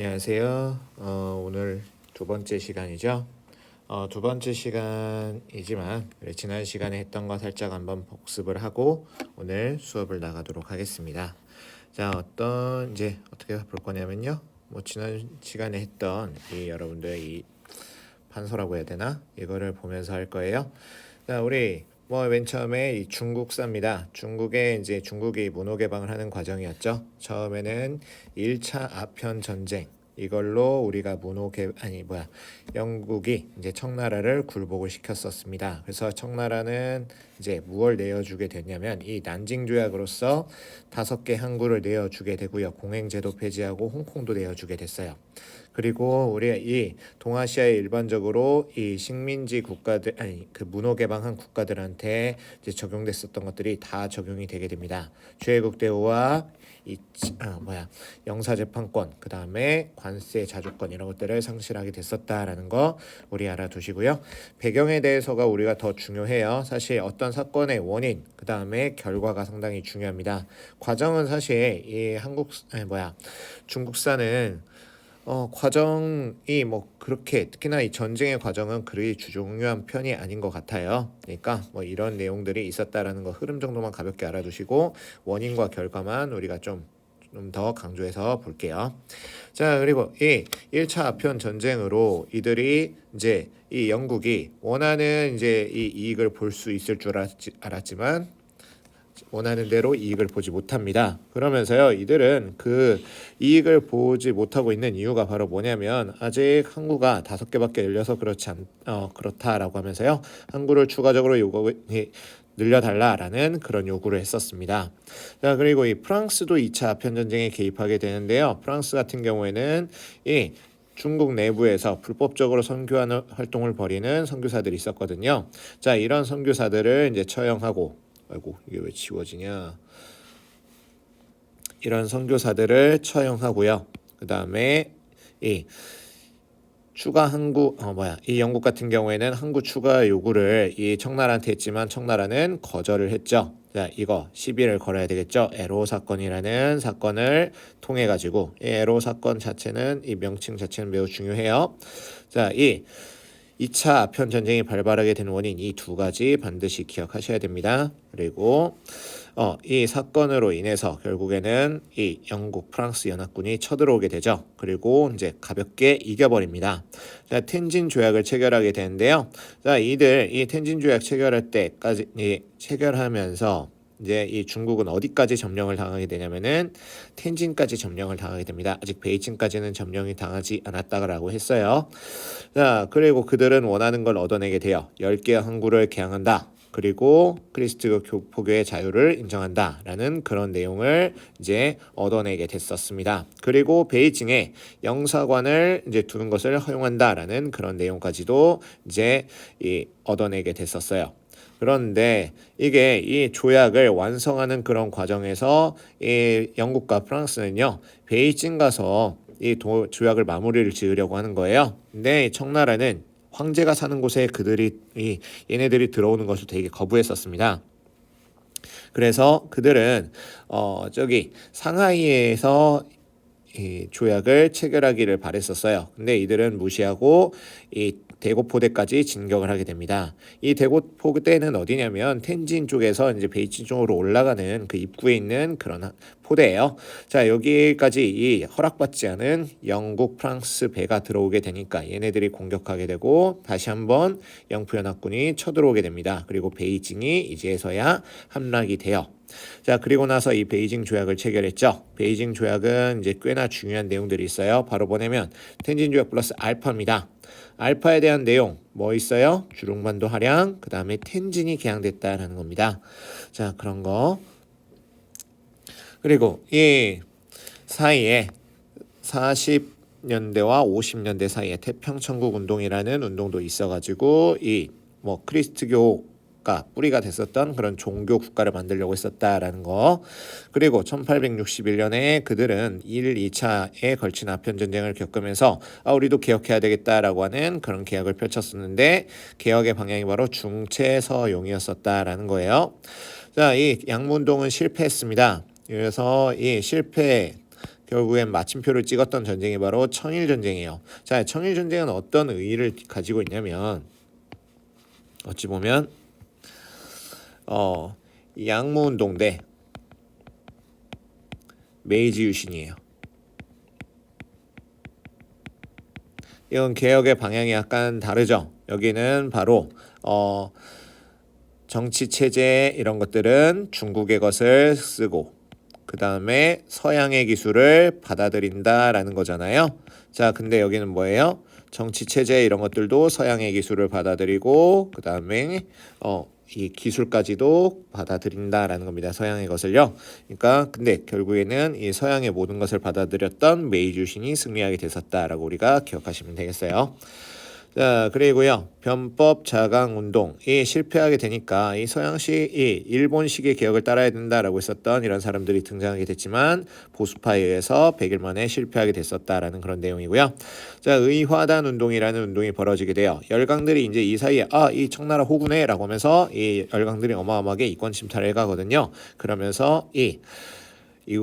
안녕하세요. 오늘 두 번째 시간이죠. 두 번째 시간이지만 지난 시간에 했던 거 살짝 한번 복습을 하고 오늘 수업을 나가도록 하겠습니다. 자, 이제 어떻게 볼 거냐면요. 지난 시간에 했던 여러분들 이 판서라고 해야 되나? 이거를 보면서 할 거예요. 자, 우리 맨 처음에 이 중국사입니다. 중국이 문호 개방을 하는 과정이었죠. 처음에는 1차 아편 전쟁 이걸로 우리가 영국이 이제 청나라를 굴복을 시켰었습니다. 그래서 청나라는 이제 무엇을 내어주게 됐냐면 이 난징 조약으로서 5개 항구를 내어주게 되고요. 공행제도 폐지하고 홍콩도 내어주게 됐어요. 그리고 우리 이 동아시아에 일반적으로 이 식민지 국가들 그 문호 개방한 국가들한테 이제 적용됐었던 것들이 다 적용이 되게 됩니다. 최애국 대우와 영사재판권, 그 다음에 관세 자주권 이런 것들을 상실하게 됐었다라는 거 우리 알아두시고요. 배경에 대해서가 우리가 더 중요해요. 사실 어떤 사건의 원인, 그 다음에 결과가 상당히 중요합니다. 과정은 사실 중국사는 과정이 그렇게 특히나 이 전쟁의 과정은 그리 중요한 편이 아닌 것 같아요. 그러니까 이런 내용들이 있었다라는 거 흐름 정도만 가볍게 알아두시고 원인과 결과만 우리가 좀 더 강조해서 볼게요. 자, 그리고 이 1차 아편 전쟁으로 이들이 이제 이 영국이 원하는 이제 이 이익을 볼 수 있을 줄 알았지만 원하는 대로 이익을 보지 못합니다. 그러면서요, 이들은 그 이익을 보지 못하고 있는 이유가 바로 뭐냐면 아직 항구가 5개밖에 열려서 그렇다라고 하면서요, 항구를 추가적으로 늘려달라라는 그런 요구를 했었습니다. 자, 그리고 이 프랑스도 2차 아편 전쟁에 개입하게 되는데요. 프랑스 같은 경우에는 이 중국 내부에서 불법적으로 선교하는 활동을 벌이는 선교사들이 있었거든요. 자, 이런 선교사들을 이제 처형하고 이게 왜 지워지냐? 이런 선교사들을 처형하고요. 그 다음에 이 추가 항구 이 영국 같은 경우에는 항구 추가 요구를 이 청나라한테 했지만 청나라는 거절을 했죠. 자, 이거 시비를 걸어야 되겠죠. 에로 사건이라는 사건을 통해 가지고 이 에로 사건 자체는 이 명칭 자체는 매우 중요해요. 자, 이 2차 아편 전쟁이 발발하게 된 원인 이 두 가지 반드시 기억하셔야 됩니다. 그리고 이 사건으로 인해서 결국에는 이 영국 프랑스 연합군이 쳐들어오게 되죠. 그리고 이제 가볍게 이겨버립니다. 자, 텐진 조약을 체결하게 되는데요. 자, 이 텐진 조약 체결할 때까지 체결하면서 이제 이 중국은 어디까지 점령을 당하게 되냐면은 텐진까지 점령을 당하게 됩니다. 아직 베이징까지는 점령이 당하지 않았다고 했어요. 자, 그리고 그들은 원하는 걸 얻어내게 돼요. 10개 항구를 개항한다. 그리고 그리스도 교포교의 자유를 인정한다라는 그런 내용을 이제 얻어내게 됐었습니다. 그리고 베이징에 영사관을 이제 두는 것을 허용한다라는 그런 내용까지도 이제 얻어내게 됐었어요. 그런데 이게 이 조약을 완성하는 그런 과정에서 이 영국과 프랑스는요, 베이징 가서 이 조약을 마무리를 지으려고 하는 거예요. 근데 청나라는 황제가 사는 곳에 얘네들이 들어오는 것을 되게 거부했었습니다. 그래서 그들은 저기 상하이에서 이 조약을 체결하기를 바랬었어요. 근데 이들은 무시하고 이 대고포대까지 진격을 하게 됩니다. 이 대고포대는 어디냐면 텐진 쪽에서 이제 베이징 쪽으로 올라가는 그 입구에 있는 그런 포대예요. 자, 여기까지 이 허락받지 않은 영국, 프랑스 배가 들어오게 되니까 얘네들이 공격하게 되고 다시 한번 영프연합군이 쳐들어오게 됩니다. 그리고 베이징이 이제서야 함락이 돼요. 자, 그리고 나서 이 베이징 조약을 체결했죠. 베이징 조약은 이제 꽤나 중요한 내용들이 있어요. 바로 뭐냐면 텐진 조약 플러스 알파입니다. 알파에 대한 내용 뭐 있어요? 주룽반도 할양, 그 다음에 텐진이 개항됐다라는 겁니다. 자, 그런 거. 그리고 이 사이에 40년대와 50년대 사이에 태평천국 운동이라는 운동도 있어가지고 크리스트교가 뿌리가 됐었던 그런 종교 국가를 만들려고 했었다라는 거. 그리고 1861년에 그들은 1, 2차에 걸친 아편 전쟁을 겪으면서 우리도 개혁해야 되겠다라고 하는 그런 개혁을 펼쳤었는데 개혁의 방향이 바로 중체서용이었었다라는 거예요. 자, 이 양문동은 실패했습니다. 그래서 이 실패 결국엔 마침표를 찍었던 전쟁이 바로 청일전쟁이에요. 자, 청일전쟁은 어떤 의의를 가지고 있냐면 어찌 보면 양무운동 대 메이지 유신이에요. 이건 개혁의 방향이 약간 다르죠. 여기는 바로 정치 체제 이런 것들은 중국의 것을 쓰고 그 다음에 서양의 기술을 받아들인다라는 거잖아요. 자, 근데 여기는 뭐예요? 정치 체제 이런 것들도 서양의 기술을 받아들이고 그 다음에 이 기술까지도 받아들인다라는 겁니다. 서양의 것을요. 그러니까 근데 결국에는 이 서양의 모든 것을 받아들였던 메이지 유신이 승리하게 됐었다라고 우리가 기억하시면 되겠어요. 자, 그리고요. 변법 자강 운동이 실패하게 되니까 이 서양식, 이 일본식의 개혁을 따라야 된다라고 했었던 이런 사람들이 등장하게 됐지만 보수파에 의해서 100일 만에 실패하게 됐었다라는 그런 내용이고요. 자, 의화단 운동이라는 운동이 벌어지게 돼요. 열강들이 이제 이 사이에 이 청나라 호구네라고 하면서 이 열강들이 어마어마하게 이권 침탈을 해가거든요. 그러면서 이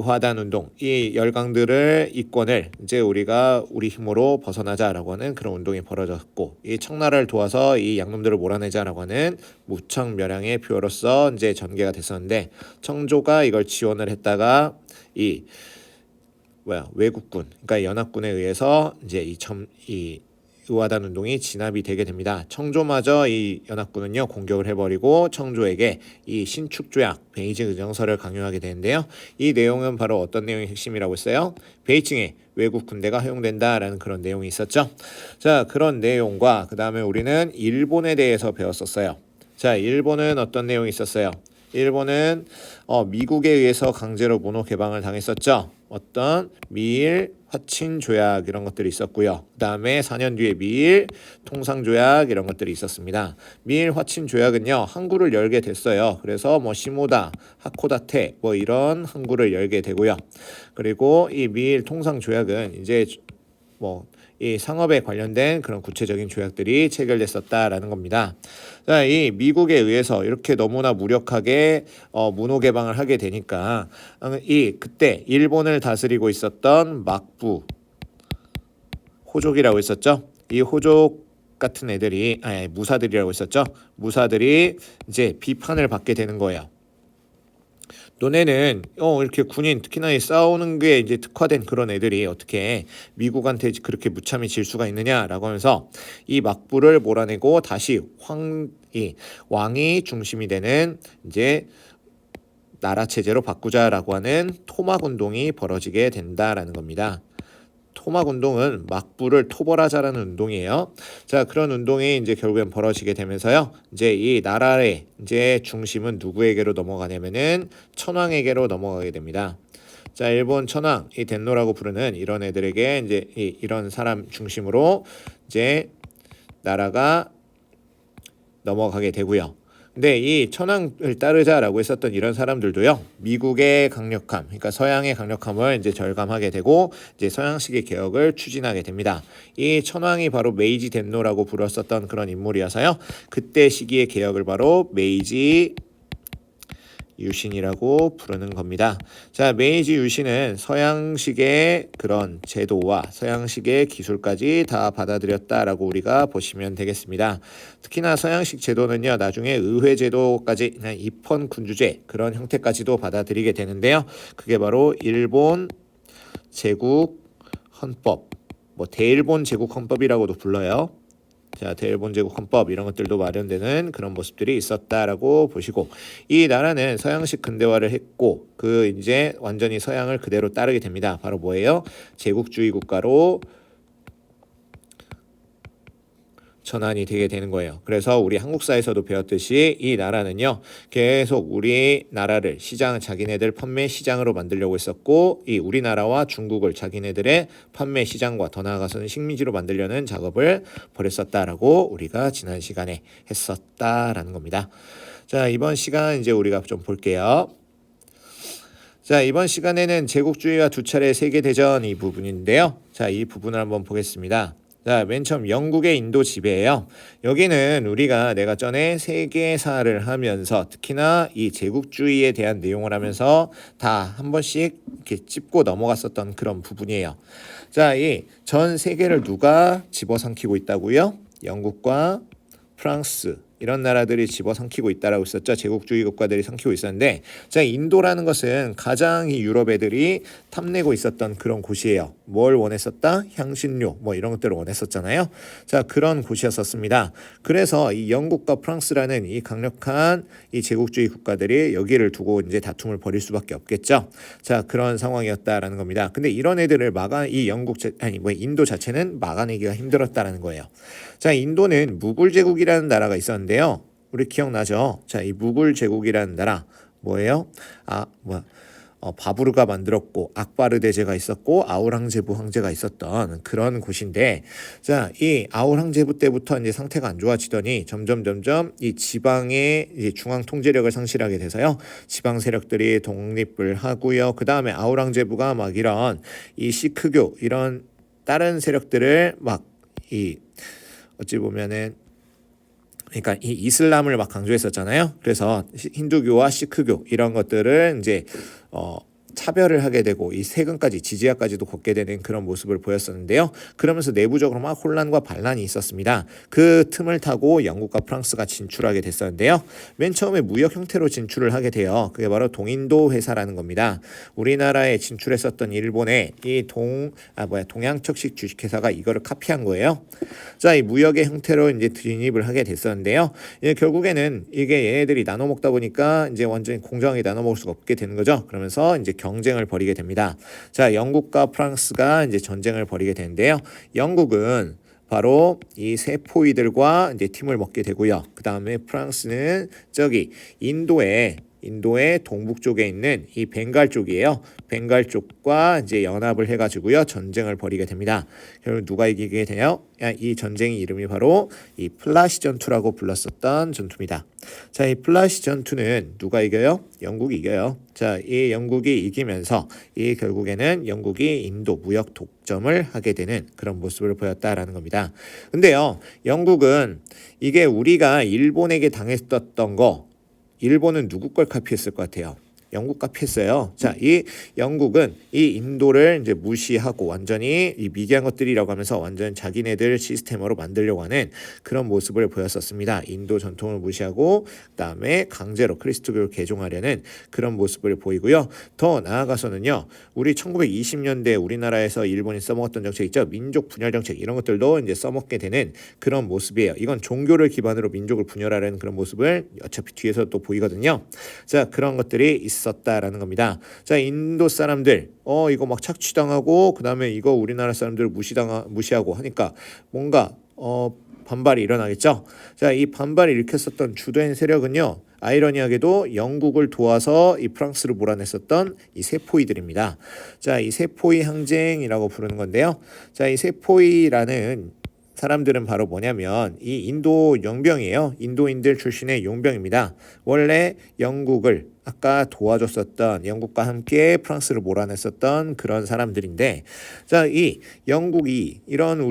화단 운동, 이 열강들을 이권을 이제 우리가 우리 힘으로 벗어나자라고 하는 그런 운동이 벌어졌고, 이 청나라를 도와서 이 양놈들을 몰아내자라고 하는 무청멸량의 표로서 이제 전개가 됐었는데, 청조가 이걸 지원을 했다가 이 외국군, 그러니까 연합군에 의해서 이제 이 의화단 운동이 진압이 되게 됩니다. 청조마저 이 연합군은요 공격을 해버리고 청조에게 이 신축조약 베이징 의정서를 강요하게 되는데요. 이 내용은 바로 어떤 내용이 핵심이라고 했어요? 베이징에 외국 군대가 허용된다라는 그런 내용이 있었죠. 자, 그런 내용과 그 다음에 우리는 일본에 대해서 배웠었어요. 자, 일본은 어떤 내용이 있었어요? 일본은 미국에 의해서 강제로 문호 개방을 당했었죠. 어떤 미일 화친 조약 이런 것들이 있었고요. 그 다음에 4년 뒤에 미일 통상 조약 이런 것들이 있었습니다. 미일 화친 조약은요 항구를 열게 됐어요. 그래서 시모다, 하코다테 이런 항구를 열게 되고요. 그리고 이 미일 통상 조약은 이제 이 상업에 관련된 그런 구체적인 조약들이 체결됐었다라는 겁니다. 자, 이 미국에 의해서 이렇게 너무나 무력하게 문호 개방을 하게 되니까 그때 일본을 다스리고 있었던 막부 호족이라고 있었죠. 이 호족 같은 애들이 무사들이라고 있었죠. 무사들이 이제 비판을 받게 되는 거예요. 너네는 이렇게 군인 특히나 싸우는 게 이제 특화된 그런 애들이 어떻게 미국한테 그렇게 무참히 질 수가 있느냐라고 하면서 이 막부를 몰아내고 다시 왕이 중심이 되는 이제 나라 체제로 바꾸자라고 하는 토막 운동이 벌어지게 된다라는 겁니다. 토막 운동은 막부를 토벌하자라는 운동이에요. 자, 그런 운동이 이제 결국엔 벌어지게 되면서요. 이제 이 나라의 이제 중심은 누구에게로 넘어가냐면은 천황에게로 넘어가게 됩니다. 자, 일본 천황, 이 덴노라고 부르는 이런 애들에게 이제 이런 사람 중심으로 이제 나라가 넘어가게 되고요. 근데 이 천황을 따르자라고 했었던 이런 사람들도요, 미국의 강력함, 그러니까 서양의 강력함을 이제 절감하게 되고 이제 서양식의 개혁을 추진하게 됩니다. 이 천황이 바로 메이지 덴노라고 불렀었던 그런 인물이어서요, 그때 시기의 개혁을 바로 메이지 유신이라고 부르는 겁니다. 자, 메이지 유신은 서양식의 그런 제도와 서양식의 기술까지 다 받아들였다라고 우리가 보시면 되겠습니다. 특히나 서양식 제도는요, 나중에 의회 제도까지 그냥 입헌 군주제 그런 형태까지도 받아들이게 되는데요. 그게 바로 일본 제국 헌법, 대일본 제국 헌법이라고도 불러요. 자, 대일본 제국 헌법 이런 것들도 마련되는 그런 모습들이 있었다라고 보시고, 이 나라는 서양식 근대화를 했고 이제 완전히 서양을 그대로 따르게 됩니다. 바로 뭐예요? 제국주의 국가로 전환이 되게 되는 거예요. 그래서 우리 한국사에서도 배웠듯이 이 나라는요 계속 우리나라를 자기네들 판매 시장으로 만들려고 했었고, 이 우리나라와 중국을 자기네들의 판매 시장과 더 나아가서는 식민지로 만들려는 작업을 벌였었다라고 우리가 지난 시간에 했었다라는 겁니다. 자, 이번 시간 이제 우리가 좀 볼게요. 자, 이번 시간에는 제국주의와 두 차례 세계대전 이 부분인데요. 자, 이 부분을 한번 보겠습니다. 자, 맨 처음 영국의 인도 지배예요. 여기는 우리가 내가 전에 세계사를 하면서 특히나 이 제국주의에 대한 내용을 하면서 다 한 번씩 이렇게 짚고 넘어갔었던 그런 부분이에요. 자, 이 전 세계를 누가 집어삼키고 있다고요? 영국과 프랑스 이런 나라들이 집어삼키고 있다라고 있었죠. 제국주의 국가들이 삼키고 있었는데, 자, 인도라는 것은 가장 이 유럽 애들이 탐내고 있었던 그런 곳이에요. 뭘 원했었다? 향신료 뭐 이런 것들을 원했었잖아요. 자, 그런 곳이었었습니다. 그래서 이 영국과 프랑스라는 이 강력한 이 제국주의 국가들이 여기를 두고 이제 다툼을 벌일 수밖에 없겠죠. 자, 그런 상황이었다라는 겁니다. 근데 이런 애들을 이 인도 자체는 막아내기가 힘들었다라는 거예요. 자, 인도는 무굴 제국이라는 나라가 있었는데요. 우리 기억나죠? 자, 이 무굴 제국이라는 나라 뭐예요? 바부르가 만들었고 악바르 대제가 있었고 아우랑제부 황제가 있었던 그런 곳인데, 자, 이 아우랑제부 때부터 이제 상태가 안 좋아지더니 점점 이 지방의 이제 중앙 통제력을 상실하게 돼서요. 지방 세력들이 독립을 하고요. 그 다음에 아우랑제부가 막 이런 이 시크교 이런 다른 세력들을 막 어찌 보면은 그러니까 이 이슬람을 막 강조했었잖아요. 그래서 힌두교와 시크교 이런 것들을 이제 차별을 하게 되고 이 세금까지 지지야까지도 걷게 되는 그런 모습을 보였었는데요. 그러면서 내부적으로 막 혼란과 반란이 있었습니다. 그 틈을 타고 영국과 프랑스가 진출하게 됐었는데요. 맨 처음에 무역 형태로 진출을 하게 돼요. 그게 바로 동인도 회사라는 겁니다. 우리나라에 진출했었던 일본의 이 동양척식 주식회사가 이거를 카피한 거예요. 자, 이 무역의 형태로 이제 진입을 하게 됐었는데요. 결국에는 이게 얘네들이 나눠 먹다 보니까 이제 완전히 공정하게 나눠 먹을 수가 없게 되는 거죠. 그러면서 이제 경쟁을 벌이게 됩니다. 자, 영국과 프랑스가 이제 전쟁을 벌이게 되는데요. 영국은 바로 이 세포이들과 이제 팀을 먹게 되고요. 그 다음에 프랑스는 저기 인도의 동북 쪽에 있는 이 벵갈 쪽이에요. 벵갈 쪽과 이제 연합을 해가지고요 전쟁을 벌이게 됩니다. 결국 누가 이기게 되나요? 이 전쟁의 이름이 바로 이 플라시 전투라고 불렀었던 전투입니다. 자, 이 플라시 전투는 누가 이겨요? 영국이 이겨요. 자, 이 영국이 이기면서 이 결국에는 영국이 인도 무역 독점을 하게 되는 그런 모습을 보였다라는 겁니다. 근데요, 영국은 이게 우리가 일본에게 당했었던 거, 일본은 누구 걸 카피했을 것 같아요? 영국 카피했어요. 자, 이 영국은 이 인도를 이제 무시하고 완전히 이 미개한 것들이라고 하면서 완전 자기네들 시스템으로 만들려고 하는 그런 모습을 보였었습니다. 인도 전통을 무시하고 그다음에 강제로 그리스도교를 개종하려는 그런 모습을 보이고요. 더 나아가서는요, 우리 1920년대 우리나라에서 일본이 써먹었던 정책 있죠. 민족 분열 정책 이런 것들도 이제 써먹게 되는 그런 모습이에요. 이건 종교를 기반으로 민족을 분열하려는 그런 모습을 어차피 뒤에서 또 보이거든요. 자, 그런 것들이 있었다라는 겁니다. 자, 인도 사람들 이거 막 착취당하고 그다음에 이거 우리나라 사람들을 무시하고 하니까 뭔가 반발이 일어나겠죠. 자, 이 반발을 일으켰었던 주된 세력은요, 아이러니하게도 영국을 도와서 이 프랑스를 몰아냈었던 이 세포이들입니다. 자, 이 세포이 항쟁이라고 부르는 건데요. 자, 이 세포이라는 사람들은 바로 뭐냐면 이 인도 용병이에요. 인도인들 출신의 용병입니다. 원래 영국을 아까 도와줬었던, 영국과 함께 프랑스를 몰아냈었던 그런 사람들인데, 자, 이 영국이 이런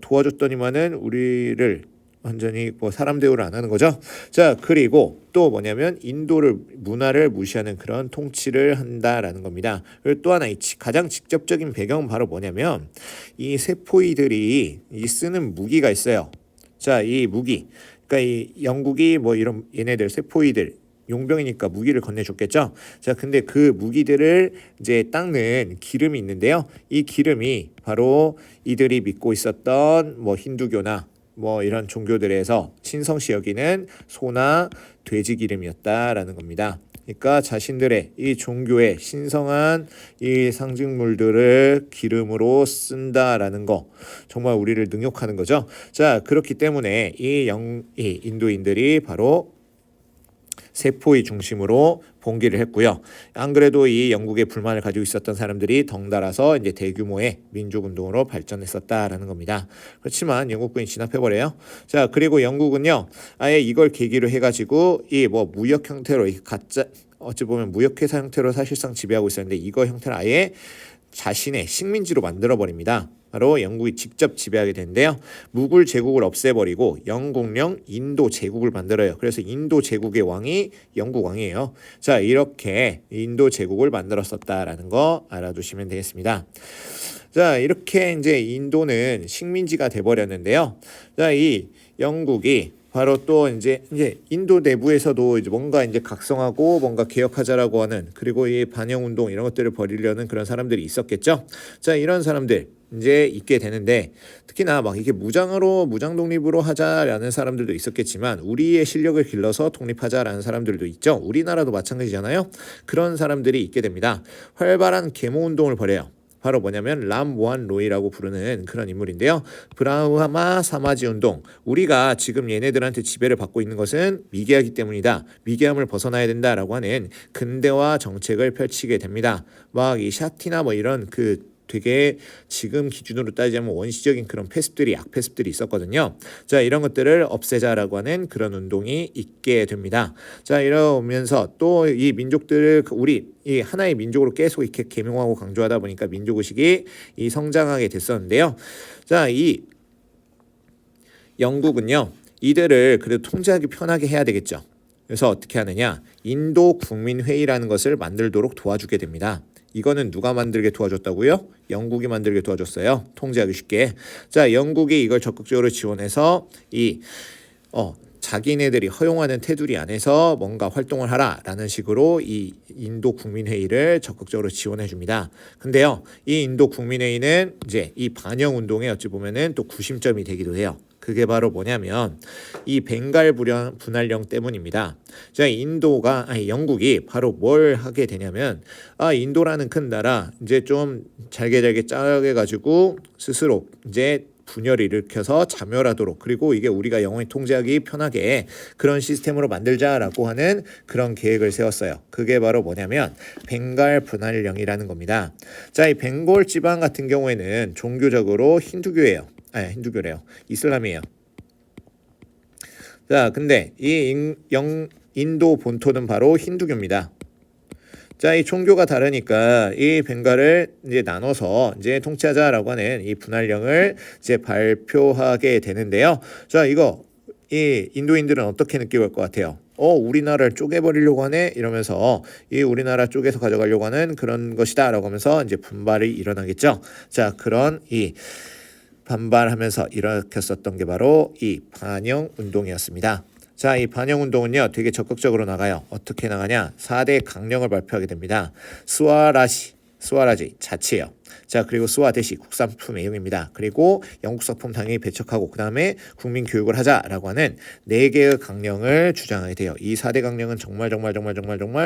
도와줬더니만은 우리를 완전히 사람 대우를 안 하는 거죠. 자, 그리고 또 뭐냐면 인도를 문화를 무시하는 그런 통치를 한다라는 겁니다. 그리고 또 하나 가장 직접적인 배경은 바로 뭐냐면 이 세포이들이 쓰는 무기가 있어요. 자, 이 무기, 그러니까 이 영국이 이런 얘네들 세포이들 용병이니까 무기를 건네줬겠죠. 자, 근데 그 무기들을 이제 닦는 기름이 있는데요. 이 기름이 바로 이들이 믿고 있었던 힌두교나 이런 종교들에서 신성시 여기는 소나 돼지 기름이었다라는 겁니다. 그러니까 자신들의 이 종교의 신성한 이 상징물들을 기름으로 쓴다라는 거, 정말 우리를 능욕하는 거죠. 자, 그렇기 때문에 이 인도인들이 바로 세포이 중심으로 봉기를 했고요. 안 그래도 이 영국에 불만을 가지고 있었던 사람들이 덩달아서 이제 대규모의 민족운동으로 발전했었다라는 겁니다. 그렇지만 영국군이 진압해버려요. 자, 그리고 영국은요, 아예 이걸 계기로 해가지고 이 무역 형태로 가짜, 어찌 보면 무역회사 형태로 사실상 지배하고 있었는데, 이거 형태를 아예 자신의 식민지로 만들어버립니다. 바로 영국이 직접 지배하게 되는데요. 무굴 제국을 없애버리고 영국령 인도 제국을 만들어요. 그래서 인도 제국의 왕이 영국 왕이에요. 자, 이렇게 인도 제국을 만들었었다라는 거 알아두시면 되겠습니다. 자, 이렇게 이제 인도는 식민지가 돼버렸는데요. 자, 이 영국이 바로 또 이제 인도 내부에서도 이제 뭔가 이제 각성하고 뭔가 개혁하자라고 하는, 그리고 이 반영 운동 이런 것들을 벌이려는 그런 사람들이 있었겠죠. 자, 이런 사람들 이제 있게 되는데, 특히나 막 이게 무장 독립으로 하자라는 사람들도 있었겠지만 우리의 실력을 길러서 독립하자라는 사람들도 있죠. 우리나라도 마찬가지잖아요. 그런 사람들이 있게 됩니다. 활발한 계모 운동을 벌여요. 바로 뭐냐면 람모한 로이라고 부르는 그런 인물인데요. 브라흐마 사마지 운동. 우리가 지금 얘네들한테 지배를 받고 있는 것은 미개하기 때문이다. 미개함을 벗어나야 된다라고 하는 근대화 정책을 펼치게 됩니다. 막 이 샤티나 뭐 이런 되게 지금 기준으로 따지자면 원시적인 그런 패습들이, 악패습들이 있었거든요. 자, 이런 것들을 없애자라고 하는 그런 운동이 있게 됩니다. 자, 이러면서 또 이 민족들을 우리 이 하나의 민족으로 계속 이렇게 계명하고 강조하다 보니까 민족의식이 이 성장하게 됐었는데요. 자, 이 영국은요, 이들을 그래도 통제하기 편하게 해야 되겠죠. 그래서 어떻게 하느냐, 인도 국민회의라는 것을 만들도록 도와주게 됩니다. 이거는 누가 만들게 도와줬다고요? 영국이 만들게 도와줬어요. 통제하기 쉽게. 자, 영국이 이걸 적극적으로 지원해서 자기네들이 허용하는 테두리 안에서 뭔가 활동을 하라라는 식으로 이 인도 국민회의를 적극적으로 지원해 줍니다. 근데요, 이 인도 국민회의는 이제 이 반영 운동에 어찌 보면은 또 구심점이 되기도 해요. 그게 바로 뭐냐면 이 벵갈 분할령 때문입니다. 자, 영국이 바로 뭘 하게 되냐면, 인도라는 큰 나라 이제 좀 잘게 짜게 가지고 스스로 이제 분열을 일으켜서 자멸하도록, 그리고 이게 우리가 영원히 통제하기 편하게 그런 시스템으로 만들자라고 하는 그런 계획을 세웠어요. 그게 바로 뭐냐면 벵갈 분할령이라는 겁니다. 자, 이 벵골 지방 같은 경우에는 종교적으로 힌두교예요. 힌두교래요. 이슬람이에요. 자, 근데 이 인도 본토는 바로 힌두교입니다. 자, 이 종교가 다르니까 이 벵갈을 이제 나눠서 이제 통치하자라고 하는 이 분할령을 이제 발표하게 되는데요. 자, 이 인도인들은 어떻게 느낄 것 같아요? 우리나라를 쪼개버리려고 하네? 이러면서 이 우리나라 쪼개서 가져가려고 하는 그런 것이다 라고 하면서 이제 분발이 일어나겠죠. 자, 그런 이 반발하면서 일으켰었던 게 바로 이 반영 운동이었습니다. 자, 이 반영 운동은요, 되게 적극적으로 나가요. 어떻게 나가냐? 4대 강령을 발표하게 됩니다. 스와라지 자치예요. 자, 그리고 스와데시 국산품 애용입니다. 그리고 영국 작품 당연히 배척하고, 그 다음에 국민 교육을 하자라고 하는 4개의 강령을 주장하게 돼요. 이 4대 강령은 정말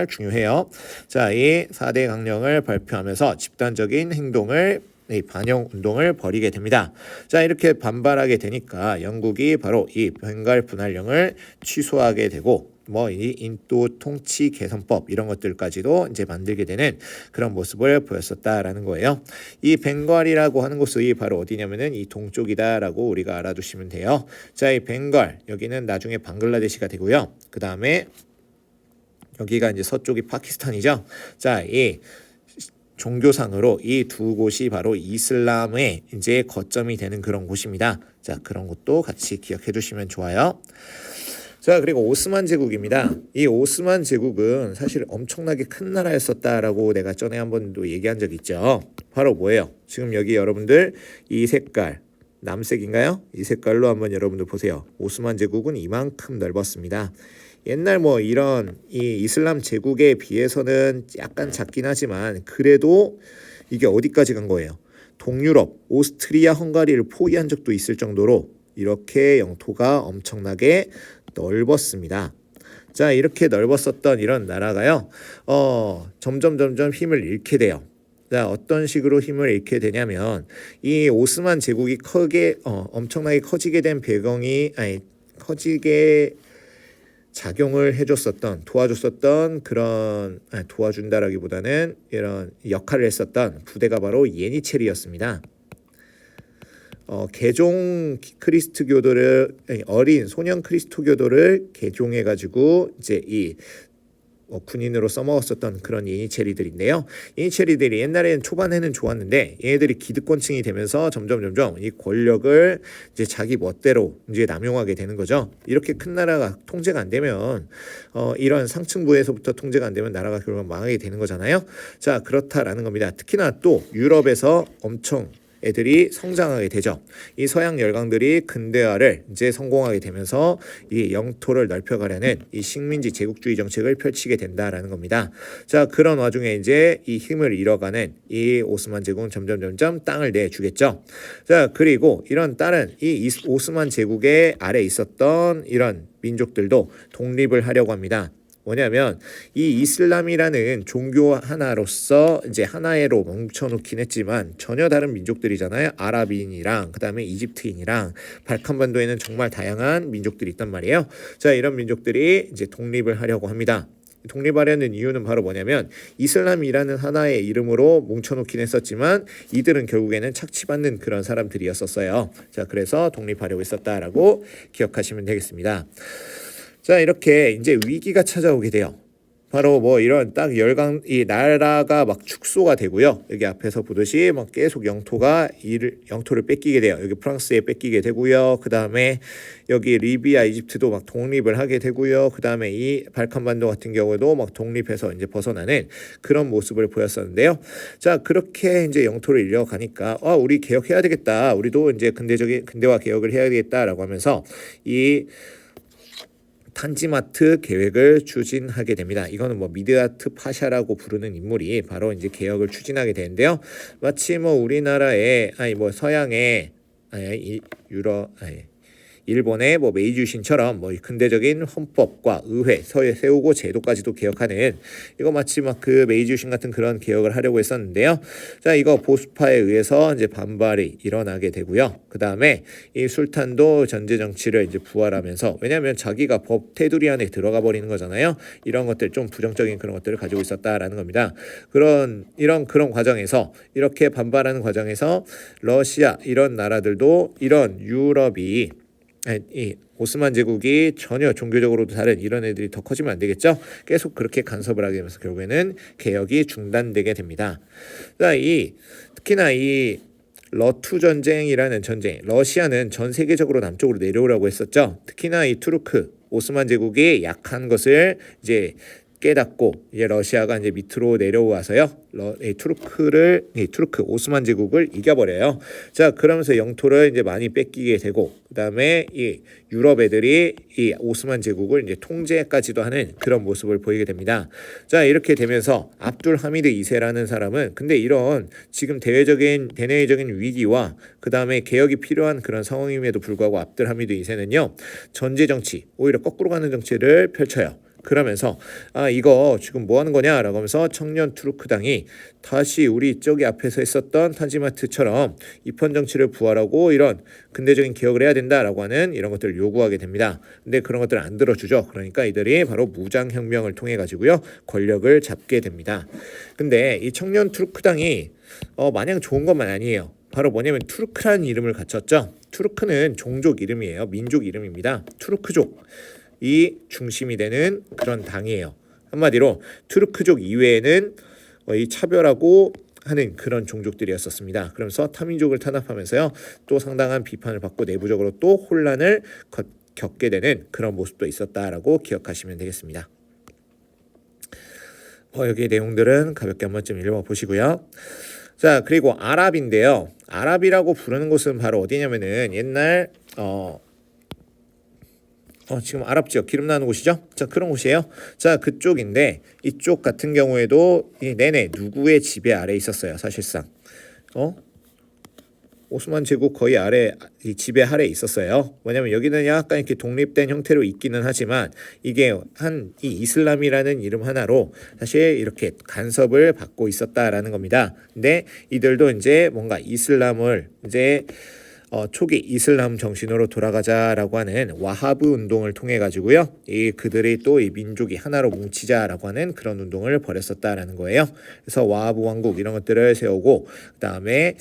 중요해요. 자, 이 4대 강령을 발표하면서 집단적인 행동을, 이 반영 운동을 벌이게 됩니다. 자, 이렇게 반발하게 되니까 영국이 바로 이 벵갈 분할령을 취소하게 되고, 이 인도 통치 개선법 이런 것들까지도 이제 만들게 되는 그런 모습을 보였었다라는 거예요. 이 벵갈이라고 하는 곳이 바로 어디냐면은 이 동쪽이다라고 우리가 알아두시면 돼요. 자, 이 벵갈 여기는 나중에 방글라데시가 되고요. 그 다음에 여기가 이제 서쪽이 파키스탄이죠. 자, 이 종교상으로 이 두 곳이 바로 이슬람의 이제 거점이 되는 그런 곳입니다. 자, 그런 것도 같이 기억해 두시면 좋아요. 자, 그리고 오스만 제국입니다. 이 오스만 제국은 사실 엄청나게 큰 나라였었다라고 내가 전에 한 번도 얘기한 적 있죠. 바로 뭐예요? 지금 여기 여러분들 이 색깔, 남색인가요? 이 색깔로 한번 여러분들 보세요. 오스만 제국은 이만큼 넓었습니다. 옛날 이런 이 이슬람 제국에 비해서는 약간 작긴 하지만 그래도 이게 어디까지 간 거예요? 동유럽, 오스트리아, 헝가리를 포위한 적도 있을 정도로 이렇게 영토가 엄청나게 넓었습니다. 자, 이렇게 넓었었던 이런 나라가요, 점점 힘을 잃게 돼요. 자, 어떤 식으로 힘을 잃게 되냐면 이 오스만 제국이 엄청나게 커지게 된 배경이 커지게 작용을 도와줬었던 그런, 도와준다라기보다는 이런 역할을 했었던 부대가 바로 예니체리였습니다. 개종 크리스트교도를, 어린 소년 크리스토교도를 개종해가지고 이제 이 군인으로 써먹었었던 그런 예니체리들인데요. 예니체리들이 옛날에는 초반에는 좋았는데 얘네들이 기득권층이 되면서 점점 이 권력을 이제 자기 멋대로 이제 남용하게 되는 거죠. 이렇게 큰 나라가 통제가 안 되면 이런 상층부에서부터 통제가 안 되면 나라가 결국 망하게 되는 거잖아요. 자, 그렇다라는 겁니다. 특히나 또 유럽에서 엄청 애들이 성장하게 되죠. 이 서양 열강들이 근대화를 이제 성공하게 되면서 이 영토를 넓혀가려는 이 식민지 제국주의 정책을 펼치게 된다라는 겁니다. 자, 그런 와중에 이제 이 힘을 잃어가는 이 오스만 제국은 점점 땅을 내주겠죠. 자, 그리고 이런 다른 이 오스만 제국의 아래 있었던 이런 민족들도 독립을 하려고 합니다. 뭐냐면 이 이슬람이라는 종교 하나로서 이제 하나로 뭉쳐놓긴 했지만 전혀 다른 민족들이잖아요. 아랍인이랑 그다음에 이집트인이랑 발칸반도에는 정말 다양한 민족들이 있단 말이에요. 자, 이런 민족들이 이제 독립을 하려고 합니다. 독립하려는 이유는 바로 뭐냐면 이슬람이라는 하나의 이름으로 뭉쳐놓긴 했었지만 이들은 결국에는 착취받는 그런 사람들이었었어요. 자, 그래서 독립하려고 했었다라고 기억하시면 되겠습니다. 자, 이렇게 이제 위기가 찾아오게 돼요. 바로 뭐 이런 딱 이 나라가 막 축소가 되고요. 여기 앞에서 보듯이 막 계속 영토를 뺏기게 돼요. 여기 프랑스에 뺏기게 되고요. 그 다음에 여기 리비아, 이집트도 막 독립을 하게 되고요. 그 다음에 이 발칸반도 같은 경우에도 막 독립해서 이제 벗어나는 그런 모습을 보였었는데요. 자, 그렇게 이제 영토를 잃어가니까 우리 개혁해야 되겠다. 우리도 이제 근대화 개혁을 해야 되겠다라고 하면서 이 탄지마트 계획을 추진하게 됩니다. 이거는 뭐 미드아트 파샤라고 부르는 인물이 바로 이제 개혁을 추진하게 되는데요. 마치 뭐 우리나라의 서양의 일본의 뭐 메이주신처럼 뭐 근대적인 헌법과 의회 세우고 제도까지도 개혁하는 이거 마치 막 그 메이주신 같은 그런 개혁을 하려고 했었는데요. 자, 이거 보수파에 의해서 이제 반발이 일어나게 되고요. 그 다음에 이 술탄도 전제 정치를 이제 부활하면서 왜냐하면 자기가 법 테두리 안에 들어가 버리는 거잖아요. 이런 것들 좀 부정적인 그런 것들을 가지고 있었다라는 겁니다. 그런 과정에서 이렇게 반발하는 과정에서 러시아 이런 나라들도 이런 유럽이 이 오스만 제국이 전혀 종교적으로도 다른 이런 애들이 더 커지면 안 되겠죠. 계속 그렇게 간섭을 하게 되면서 결국에는 개혁이 중단되게 됩니다. 특히나 이 러투 전쟁이라는 전쟁, 러시아는 전 세계적으로 남쪽으로 내려오라고 했었죠. 특히나 이 투르크 오스만 제국이 약한 것을 이제 깨닫고 이제 러시아가 이제 밑으로 내려와서요. 투르크 오스만 제국을 이겨버려요. 자, 그러면서 영토를 이제 많이 뺏기게 되고 그다음에 이 유럽 애들이 이 오스만 제국을 이제 통제까지도 하는 그런 모습을 보이게 됩니다. 자, 이렇게 되면서 압둘 하미드 2세라는 사람은 근데 이런 지금 대내적인 위기와 그다음에 개혁이 필요한 그런 상황임에도 불구하고 압둘 하미드 2세는요. 전제 정치, 오히려 거꾸로 가는 정치를 펼쳐요. 그러면서 이거 지금 뭐 하는 거냐라고 하면서 청년 투르크당이 다시 우리 저기 앞에서 했었던 탄지마트처럼 입헌 정치를 부활하고 이런 근대적인 개혁을 해야 된다라고 하는 이런 것들을 요구하게 됩니다. 근데 그런 것들을 안 들어주죠. 그러니까 이들이 바로 무장혁명을 통해 가지고요 권력을 잡게 됩니다. 근데 이 청년 투르크당이 마냥 좋은 것만 아니에요. 바로 뭐냐면 투르크라는 이름을 갖췄죠. 투르크는 종족 이름이에요. 민족 이름입니다. 투르크족. 이 중심이 되는 그런 당이에요. 한마디로 투르크족 이외에는 이 차별하고 하는 그런 종족들이었었습니다. 그러면서 타민족을 탄압하면서요 또 상당한 비판을 받고 내부적으로 또 혼란을 겪게 되는 그런 모습도 있었다라고 기억하시면 되겠습니다. 여기 내용들은 가볍게 한 번쯤 읽어보시고요. 자, 그리고 아랍인데요. 아랍이라고 부르는 곳은 바로 어디냐면은 옛날 지금 아랍 지역 기름 나는 곳이죠. 자, 그런 곳이에요. 자, 그쪽인데 이쪽 같은 경우에도 내내 누구의 지배 아래 있었어요. 사실상 오스만 제국 거의 아래 이 지배 아래 있었어요. 왜냐면 여기는 약간 이렇게 독립된 형태로 있기는 하지만 이게 이 이슬람이라는 이름 하나로 사실 이렇게 간섭을 받고 있었다라는 겁니다. 근데 이들도 이제 뭔가 이슬람을 이제 초기 이슬람 정신으로 돌아가자라고 하는 와하브 운동을 통해 가지고요. 그들이 또 이 민족이 하나로 뭉치자라고 하는 그런 운동을 벌였었다라는 거예요. 그래서 와하브 왕국 이런 것들을 세우고 그다음에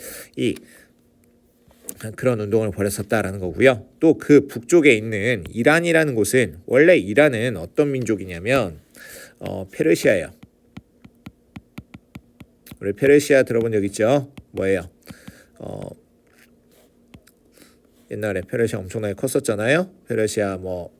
그런 운동을 벌였었다라는 거고요. 또 그 북쪽에 있는 이란이라는 곳은 원래 이란은 어떤 민족이냐면 페르시아예요. 우리 페르시아 들어본 적 있죠? 뭐예요? 옛날에 페르시아 엄청나게 컸었잖아요. 페르시아 뭐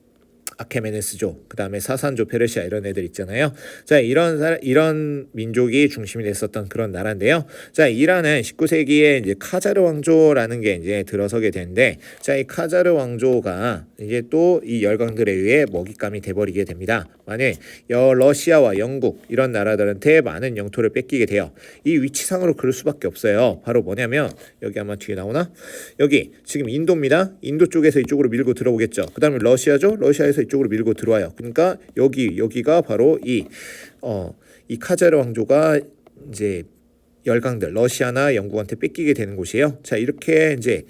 아케메네스족, 그 다음에 사산조, 페르시아 이런 애들 있잖아요. 자, 이런 민족이 중심이 됐었던 그런 나라인데요. 자, 이란은 19세기에 이제 카자르 왕조라는 게 이제 들어서게 되는데, 자, 이 카자르 왕조가 이제 또 이 열강들에 의해 먹잇감이 돼버리게 됩니다. 만약 러시아와 영국 이런 나라들한테 많은 영토를 뺏기게 돼요. 이 위치상으로 그럴 수밖에 없어요. 바로 뭐냐면 여기 아마 뒤에 나오나? 여기 지금 인도입니다. 인도 쪽에서 이쪽으로 밀고 들어오겠죠. 그 다음에 러시아죠. 러시아에서 이쪽으로 밀고 들어와요. 그러니까 여기가 바로 이 카자르 왕조가 이제 열강들 러시아나 영국한테 뺏기게 되는 곳이에요. 자, 이렇게 이제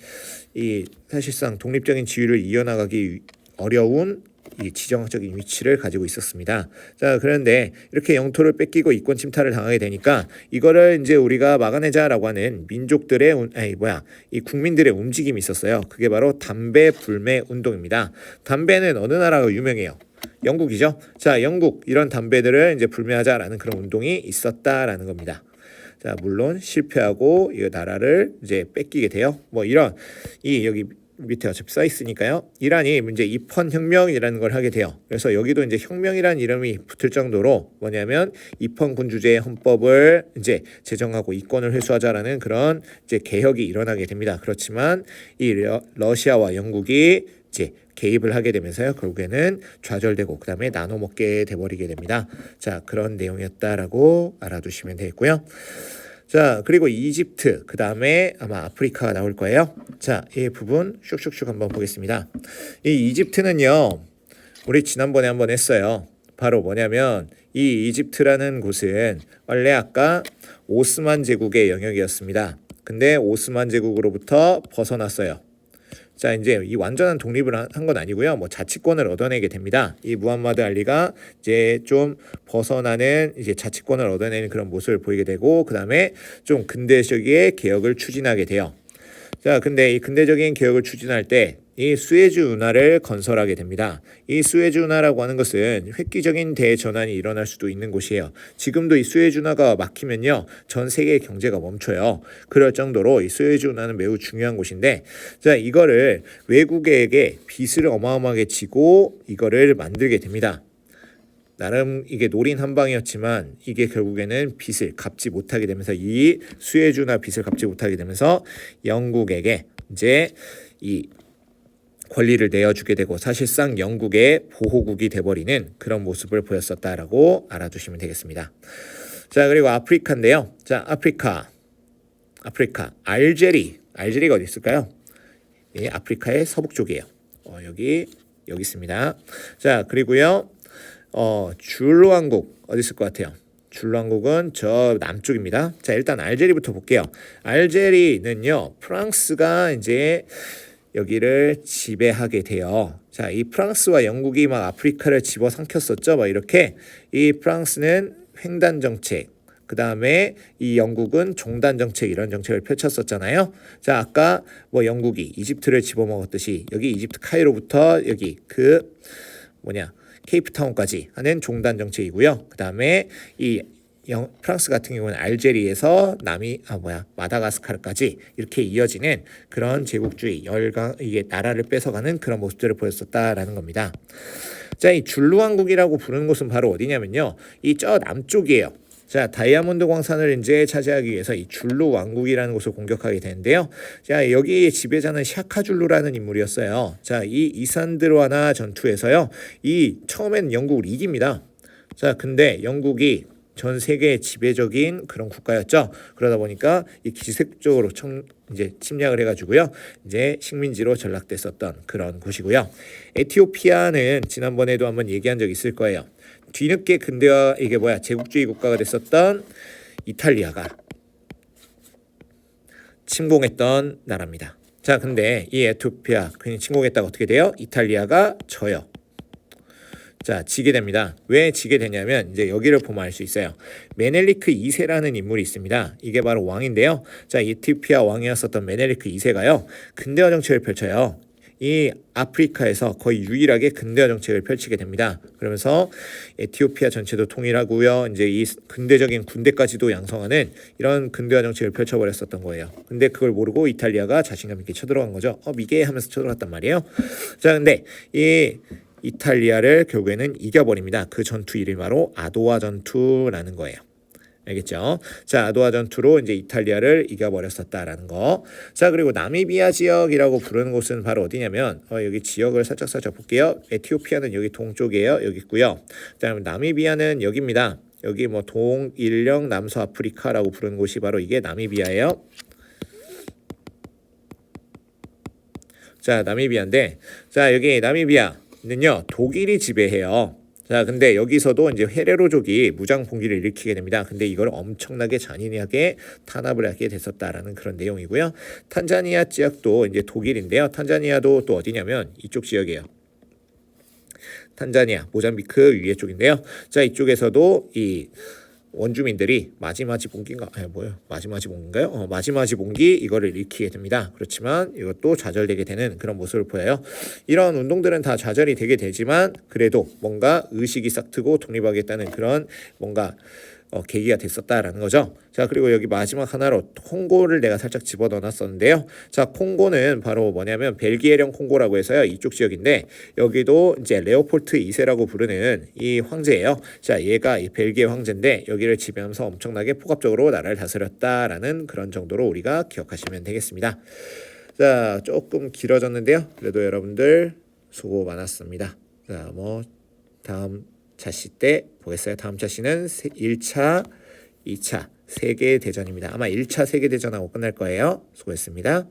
이 사실상 독립적인 지위를 이어나가기 어려운 이 지정학적인 위치를 가지고 있었습니다. 자, 그런데 이렇게 영토를 뺏기고 이권 침탈을 당하게 되니까 이거를 이제 우리가 막아내자라고 하는 민족들의 이 국민들의 움직임이 있었어요. 그게 바로 담배 불매 운동입니다. 담배는 어느 나라가 유명해요? 영국이죠. 자, 영국 이런 담배들을 이제 불매하자라는 그런 운동이 있었다라는 겁니다. 자, 물론 실패하고 이 나라를 이제 뺏기게 돼요. 뭐 이런 여기 밑에 어차피 써 있으니까요. 이란이 이제 입헌 혁명이라는 걸 하게 돼요. 그래서 여기도 이제 혁명이라는 이름이 붙을 정도로 뭐냐면 입헌 군주제의 헌법을 이제 제정하고 이권을 회수하자라는 그런 이제 개혁이 일어나게 됩니다. 그렇지만 이 러시아와 영국이 이제 개입을 하게 되면서요. 결국에는 좌절되고 그다음에 나눠 먹게 돼버리게 됩니다. 자, 그런 내용이었다라고 알아두시면 되겠고요. 자, 그리고 이집트, 그 다음에 아마 아프리카가 나올 거예요. 자, 이 부분 슉슉슉 한번 보겠습니다. 이 이집트는요, 우리 지난번에 한번 했어요. 바로 뭐냐면 이 이집트라는 곳은 원래 아까 오스만 제국의 영역이었습니다. 근데 오스만 제국으로부터 벗어났어요. 자, 이제 이 완전한 독립을 한 건 아니고요. 뭐 자치권을 얻어내게 됩니다. 이 무함마드 알리가 이제 좀 벗어나는 이제 자치권을 얻어내는 그런 모습을 보이게 되고, 그 다음에 좀 근대적인 개혁을 추진하게 돼요. 자, 근데 이 근대적인 개혁을 추진할 때 이 수에즈 운하를 건설하게 됩니다. 이 수에즈 운하라고 하는 것은 획기적인 대전환이 일어날 수도 있는 곳이에요. 지금도 이 수에즈 운하가 막히면요, 전 세계의 경제가 멈춰요. 그럴 정도로 이 수에즈 운하는 매우 중요한 곳인데, 자, 이거를 외국에게 빚을 어마어마하게 지고 이거를 만들게 됩니다. 나름 이게 노린 한 방이었지만 이게 결국에는 빚을 갚지 못하게 되면서 이 수에즈 운하 빚을 갚지 못하게 되면서 영국에게 이제 이 권리를 내어주게 되고 사실상 영국의 보호국이 돼버리는 그런 모습을 보였었다라고 알아두시면 되겠습니다. 자, 그리고 아프리카인데요. 자, 아프리카 알제리가 어디 있을까요? 예, 아프리카의 서북 쪽이에요. 여기 있습니다. 자, 그리고요. 줄루 왕국 어디 있을 것 같아요? 줄루 왕국은 저 남쪽입니다. 자, 일단 알제리부터 볼게요. 알제리는요, 프랑스가 이제 여기를 지배하게 돼요. 자, 이 프랑스와 영국이 막 아프리카를 집어삼켰었죠. 막 이렇게 이 프랑스는 횡단 정책, 그 다음에 이 영국은 종단 정책 이런 정책을 펼쳤었잖아요. 자, 아까 뭐 영국이 이집트를 집어먹었듯이 여기 이집트 카이로부터 여기 케이프타운까지 하는 종단 정책이고요. 그 다음에 이 프랑스 같은 경우는 알제리에서 마다가스카르까지 이렇게 이어지는 그런 제국주의 이게 나라를 뺏어가는 그런 모습들을 보였었다라는 겁니다. 자, 이 줄루 왕국이라고 부르는 곳은 바로 어디냐면요, 이 저 남쪽이에요. 자, 다이아몬드 광산을 이제 차지하기 위해서 이 줄루 왕국이라는 곳을 공격하게 되는데요. 자, 여기 지배자는 샤카줄루라는 인물이었어요. 자, 이 이산드로아나 전투에서요, 이 처음엔 영국을 이깁니다. 자, 근데 영국이 전 세계의 지배적인 그런 국가였죠. 그러다 보니까 이 기습적으로 이제 침략을 해가지고요, 이제 식민지로 전락됐었던 그런 곳이고요. 에티오피아는 지난번에도 한번 얘기한 적 있을 거예요. 뒤늦게 근대화 제국주의 국가가 됐었던 이탈리아가 침공했던 나라입니다. 자, 근데 이 에티오피아 괜히 침공했다가 어떻게 돼요? 이탈리아가 져요. 자, 지게 됩니다. 왜 지게 되냐면 이제 여기를 보면 알 수 있어요. 메넬리크 2세라는 인물이 있습니다. 이게 바로 왕인데요. 자, 에티오피아 왕이었었던 메넬리크 2세가요, 근대화 정책을 펼쳐요. 이 아프리카에서 거의 유일하게 근대화 정책을 펼치게 됩니다. 그러면서 에티오피아 전체도 통일하고요. 이제 이 근대적인 군대까지도 양성하는 이런 근대화 정책을 펼쳐버렸었던 거예요. 근데 그걸 모르고 이탈리아가 자신감 있게 쳐들어간 거죠. 미개 하면서 쳐들어갔단 말이에요. 자, 근데 이 이탈리아를 결국에는 이겨버립니다. 그 전투 이름이 바로 아도와 전투라는 거예요. 알겠죠? 자, 아도와 전투로 이제 이탈리아를 이겨버렸었다라는 거. 자, 그리고 나미비아 지역이라고 부르는 곳은 바로 어디냐면 여기 지역을 살짝 볼게요. 에티오피아는 여기 동쪽이에요. 여기 있고요. 그다음에 나미비아는 여기입니다. 여기 뭐 동일령 남서아프리카라고 부르는 곳이 바로 이게 나미비아예요. 자, 나미비아인데, 자, 여기 나미비아는요 독일이 지배해요. 자, 근데 여기서도 이제 헤레로족이 무장 봉기를 일으키게 됩니다. 근데 이걸 엄청나게 잔인하게 탄압을 하게 됐었다라는 그런 내용이고요. 탄자니아 지역도 이제 독일인데요. 탄자니아도 또 어디냐면 이쪽 지역이에요. 탄자니아, 모잠비크 위에 쪽인데요. 자, 이쪽에서도 이 원주민들이 마지마지 봉기인가? 마지마지 봉기인가요? 마지마지 봉기 이거를 일으키게 됩니다. 그렇지만 이것도 좌절되게 되는 그런 모습을 보여요. 이런 운동들은 다 좌절이 되게 되지만 그래도 뭔가 의식이 싹 트고 독립하겠다는 그런 뭔가 계기가 됐었다라는 거죠. 자, 그리고 여기 마지막 하나로 콩고를 내가 살짝 집어넣어놨었는데요. 자, 콩고는 바로 뭐냐면 벨기에령 콩고라고 해서요. 이쪽 지역인데 여기도 이제 레오폴트 2세라고 부르는 이 황제예요. 자, 얘가 이 벨기에 황제인데 여기를 지배하면서 엄청나게 폭압적으로 나라를 다스렸다라는 그런 정도로 우리가 기억하시면 되겠습니다. 자, 조금 길어졌는데요. 그래도 여러분들 수고 많았습니다. 자, 뭐 다음 차시 때 보겠어요. 다음 차시는 1차, 2차 세계대전입니다. 아마 1차 세계대전하고 끝날 거예요. 수고했습니다.